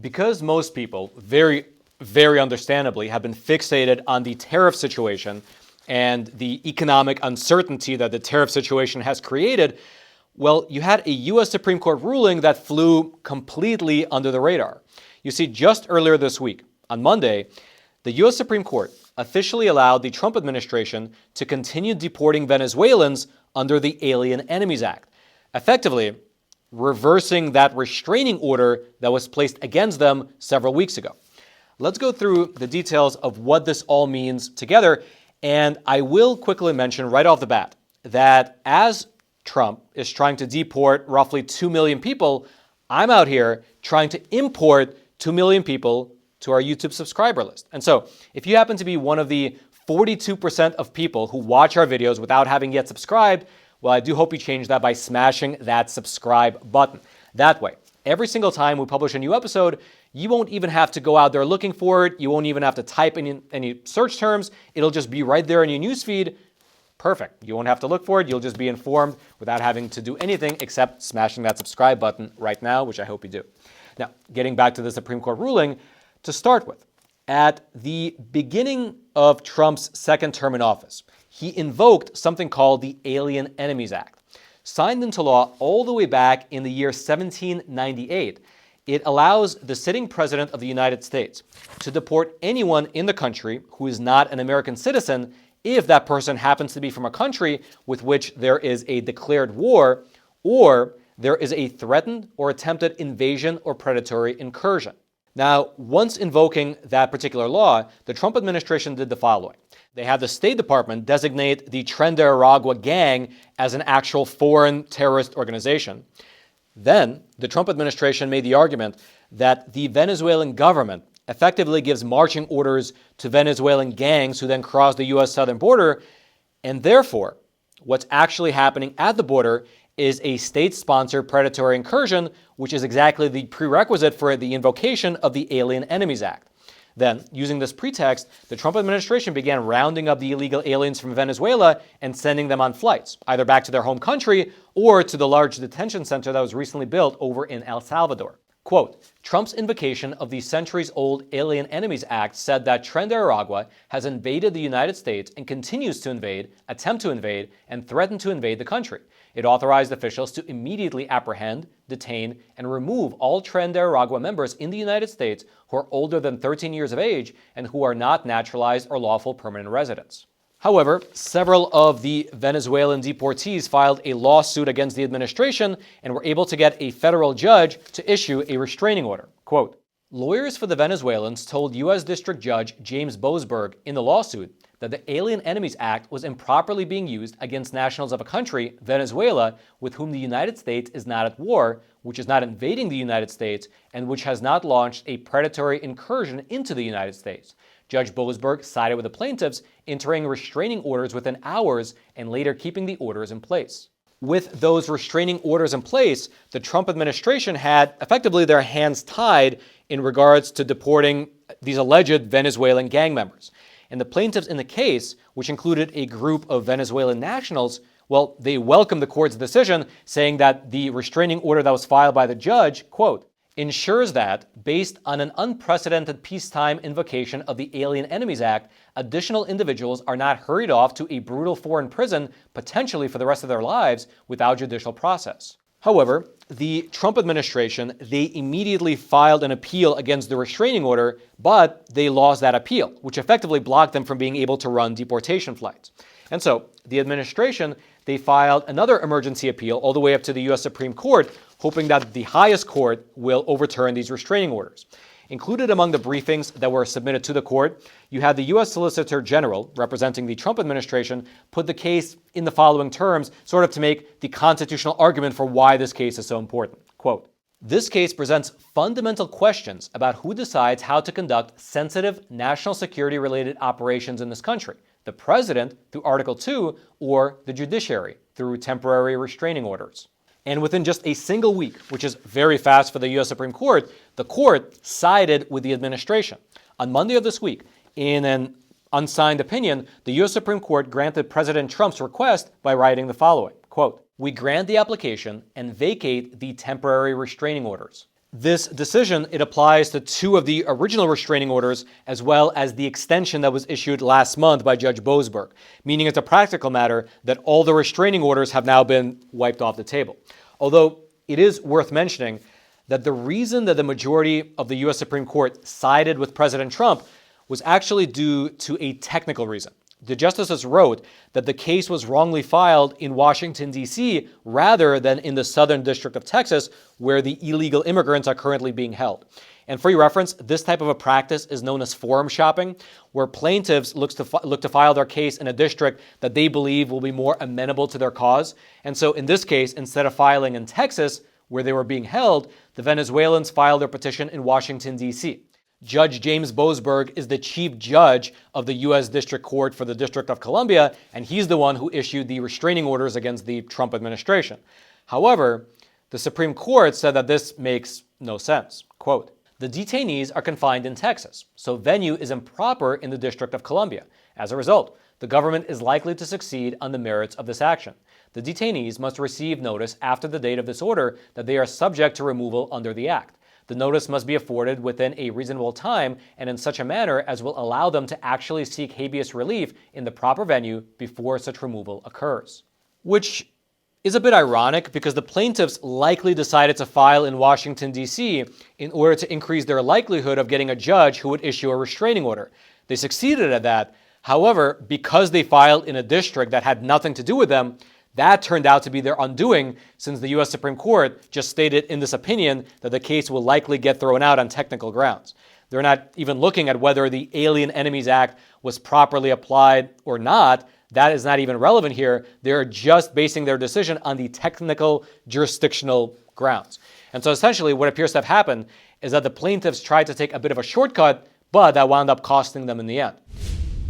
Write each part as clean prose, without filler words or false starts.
Because most people, very understandably, have been fixated on the tariff situation and the economic uncertainty that the tariff situation has created, well, you had a U.S. Supreme Court ruling that flew completely under the radar. You see, just earlier this week, on Monday, the U.S. Supreme Court officially allowed the Trump administration to continue deporting Venezuelans under the Alien Enemies Act, effectively reversing that restraining order that was placed against them several weeks ago. Let's go through the details of what this all means together, and I will quickly mention right off the bat that as Trump is trying to deport roughly 2 million people, I'm out here trying to import 2 million people to our YouTube subscriber list. And so if you happen to be one of the 42% of people who watch our videos without having yet subscribed, well, I do hope you change that by smashing that subscribe button. That way, every single time we publish a new episode, you won't even have to go out there looking for it. You won't even have to type in any search terms. It'll just be right there in your newsfeed. Perfect. You won't have to look for it. You'll just be informed without having to do anything except smashing that subscribe button right now, which I hope you do. Now, getting back to the Supreme Court ruling, to start with, at the beginning of Trump's second term in office, he invoked something called the Alien Enemies Act. Signed into law all the way back in the year 1798, it allows the sitting president of the United States to deport anyone in the country who is not an American citizen if that person happens to be from a country with which there is a declared war or there is a threatened or attempted invasion or predatory incursion. Now, once invoking that particular law, the Trump administration did the following. They had the State Department designate the Tren de Aragua gang as an actual foreign terrorist organization. Then, the Trump administration made the argument that the Venezuelan government effectively gives marching orders to Venezuelan gangs who then cross the U.S. southern border, and therefore, what's actually happening at the border is a state-sponsored predatory incursion, which is exactly the prerequisite for the invocation of the Alien Enemies Act. Then, using this pretext, the Trump administration began rounding up the illegal aliens from Venezuela and sending them on flights, either back to their home country or to the large detention center that was recently built over in El Salvador. Quote, Trump's invocation of the centuries-old Alien Enemies Act said that Tren de Aragua has invaded the United States and continues to invade, attempt to invade, and threaten to invade the country. It authorized officials to immediately apprehend, detain, and remove all Tren de Aragua members in the United States who are older than 13 years of age and who are not naturalized or lawful permanent residents. However, several of the Venezuelan deportees filed a lawsuit against the administration and were able to get a federal judge to issue a restraining order. Quote, lawyers for the Venezuelans told U.S. District Judge James Boasberg in the lawsuit that the Alien Enemies Act was improperly being used against nationals of a country, Venezuela, with whom the United States is not at war, which is not invading the United States, and which has not launched a predatory incursion into the United States. Judge Boasberg sided with the plaintiffs, entering restraining orders within hours and later keeping the orders in place. With those restraining orders in place, the Trump administration had effectively their hands tied in regards to deporting these alleged Venezuelan gang members. And the plaintiffs in the case, which included a group of Venezuelan nationals, well, they welcomed the court's decision, saying that the restraining order that was filed by the judge, quote, ensures that, based on an unprecedented peacetime invocation of the Alien Enemies Act, additional individuals are not hurried off to a brutal foreign prison, potentially for the rest of their lives, without judicial process. However, the Trump administration, they immediately filed an appeal against the restraining order, but they lost that appeal, which effectively blocked them from being able to run deportation flights. And so the administration, they filed another emergency appeal all the way up to the U.S. Supreme Court, hoping that the highest court will overturn these restraining orders. Included among the briefings that were submitted to the court, you had the U.S. Solicitor General, representing the Trump administration, put the case in the following terms, sort of to make the constitutional argument for why this case is so important. Quote, this case presents fundamental questions about who decides how to conduct sensitive national security-related operations in this country, the president through Article 2 or the judiciary through temporary restraining orders. And within just a single week, which is very fast for the U.S. Supreme Court, the court sided with the administration. On Monday of this week, in an unsigned opinion, the U.S. Supreme Court granted President Trump's request by writing the following, quote, we grant the application and vacate the temporary restraining orders. This decision, it applies to two of the original restraining orders as well as the extension that was issued last month by Judge Boasberg, meaning it's a practical matter that all the restraining orders have now been wiped off the table. Although it is worth mentioning that the reason that the majority of the U.S. Supreme Court sided with President Trump was actually due to a technical reason. The justices wrote that the case was wrongly filed in Washington, D.C., rather than in the Southern District of Texas, where the illegal immigrants are currently being held. And for your reference, this type of a practice is known as forum shopping, where plaintiffs look to file their case in a district that they believe will be more amenable to their cause. And so in this case, instead of filing in Texas, where they were being held, the Venezuelans filed their petition in Washington, D.C. Judge James Boasberg is the chief judge of the U.S. District Court for the District of Columbia, and he's the one who issued the restraining orders against the Trump administration. However, the Supreme Court said that this makes no sense. Quote, "The detainees are confined in Texas, so venue is improper in the District of Columbia. As a result, the government is likely to succeed on the merits of this action. The detainees must receive notice after the date of this order that they are subject to removal under the Act. The notice must be afforded within a reasonable time and in such a manner as will allow them to actually seek habeas relief in the proper venue before such removal occurs." Which is a bit ironic because the plaintiffs likely decided to file in Washington, D.C. in order to increase their likelihood of getting a judge who would issue a restraining order. They succeeded at that. However, because they filed in a district that had nothing to do with them, that turned out to be their undoing, since the U.S. Supreme Court just stated in this opinion that the case will likely get thrown out on technical grounds. They're not even looking at whether the Alien Enemies Act was properly applied or not. That is not even relevant here. They're just basing their decision on the technical jurisdictional grounds. And so essentially what appears to have happened is that the plaintiffs tried to take a bit of a shortcut, but that wound up costing them in the end.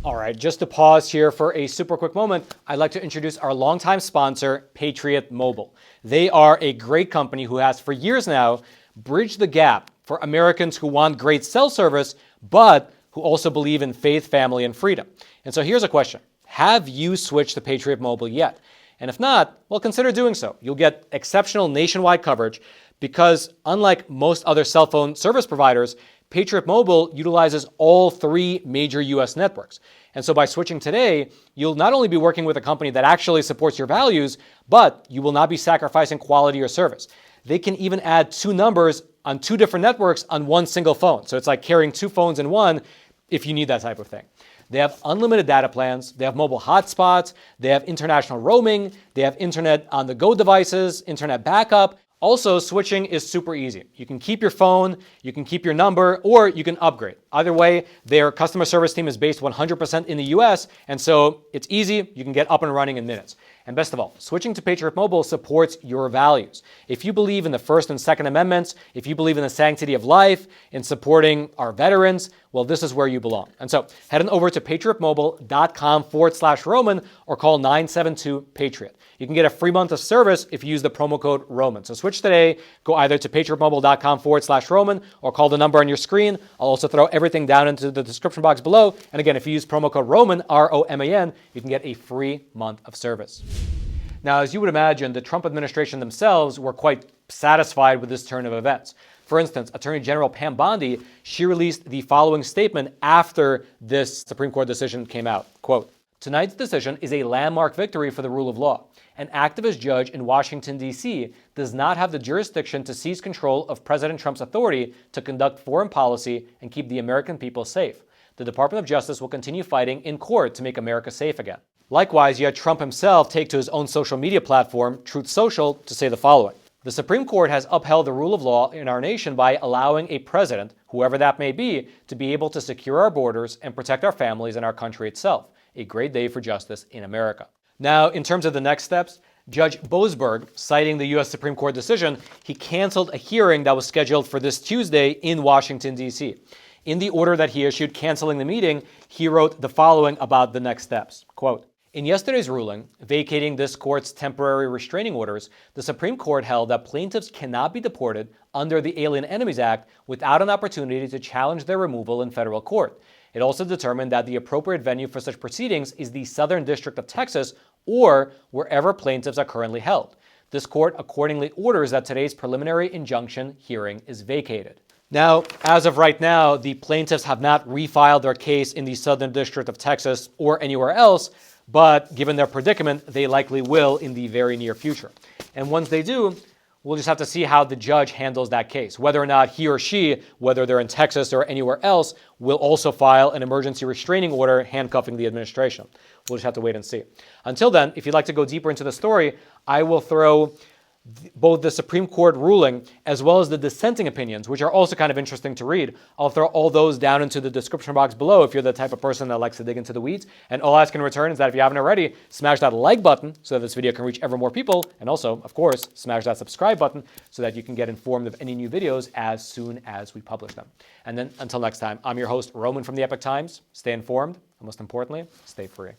All right, just to pause here for a super quick moment, I'd like to introduce our longtime sponsor, Patriot Mobile. They are a great company who has for years now bridged the gap for Americans who want great cell service, but who also believe in faith, family, and freedom. And so here's a question. Have you switched to Patriot Mobile yet? And if not, well, consider doing so. You'll get exceptional nationwide coverage because unlike most other cell phone service providers, Patriot Mobile utilizes all three major U.S. networks. And so by switching today, you'll not only be working with a company that actually supports your values, but you will not be sacrificing quality or service. They can even add two numbers on two different networks on one single phone. So it's like carrying two phones in one if you need that type of thing. They have unlimited data plans, they have mobile hotspots, they have international roaming, they have internet on the go devices, internet backup. Also, switching is super easy. You can keep your phone, you can keep your number, or you can upgrade. Either way, their customer service team is based 100% in the US, and so it's easy. You can get up and running in minutes. And best of all, switching to Patriot Mobile supports your values. If you believe in the First and Second Amendments, if you believe in the sanctity of life, in supporting our veterans, well, this is where you belong. And so head on over to patriotmobile.com/Roman or call 972-PATRIOT. You can get a free month of service if you use the promo code Roman. So switch today, go either to patriotmobile.com/Roman or call the number on your screen. I'll also throw everything down into the description box below. And again, if you use promo code Roman, R-O-M-A-N, you can get a free month of service. Now, as you would imagine, the Trump administration themselves were quite satisfied with this turn of events. For instance, Attorney General Pam Bondi, she released the following statement after this Supreme Court decision came out. Quote, "Tonight's decision is a landmark victory for the rule of law. An activist judge in Washington, D.C. does not have the jurisdiction to seize control of President Trump's authority to conduct foreign policy and keep the American people safe. The Department of Justice will continue fighting in court to make America safe again." Likewise, you had Trump himself take to his own social media platform, Truth Social, to say the following. "The Supreme Court has upheld the rule of law in our nation by allowing a president, whoever that may be, to be able to secure our borders and protect our families and our country itself. A great day for justice in America." Now, in terms of the next steps, Judge Boasberg, citing the U.S. Supreme Court decision, he canceled a hearing that was scheduled for this Tuesday in Washington, D.C. In the order that he issued canceling the meeting, he wrote the following about the next steps. Quote, "In yesterday's ruling, vacating this court's temporary restraining orders, the Supreme Court held that plaintiffs cannot be deported under the Alien Enemies Act without an opportunity to challenge their removal in federal court. It also determined that the appropriate venue for such proceedings is the Southern District of Texas or wherever plaintiffs are currently held. This court accordingly orders that today's preliminary injunction hearing is vacated. Now, as of right now, the plaintiffs have not refiled their case in the Southern District of Texas or anywhere else, but given their predicament, they likely will in the very near future. And once they do, we'll just have to see how the judge handles that case. Whether or not he or she, whether they're in Texas or anywhere else, will also file an emergency restraining order handcuffing the administration. We'll just have to wait and see. Until then, if you'd like to go deeper into the story, I will throw both the Supreme Court ruling as well as the dissenting opinions, which are also kind of interesting to read. I'll throw all those down into the description box below if you're the type of person that likes to dig into the weeds. And all I ask in return is that if you haven't already, smash that like button so that this video can reach ever more people. And also, of course, smash that subscribe button so that you can get informed of any new videos as soon as we publish them. And then until next time, I'm your host, Roman from the Epoch Times. Stay informed, and most importantly, stay free.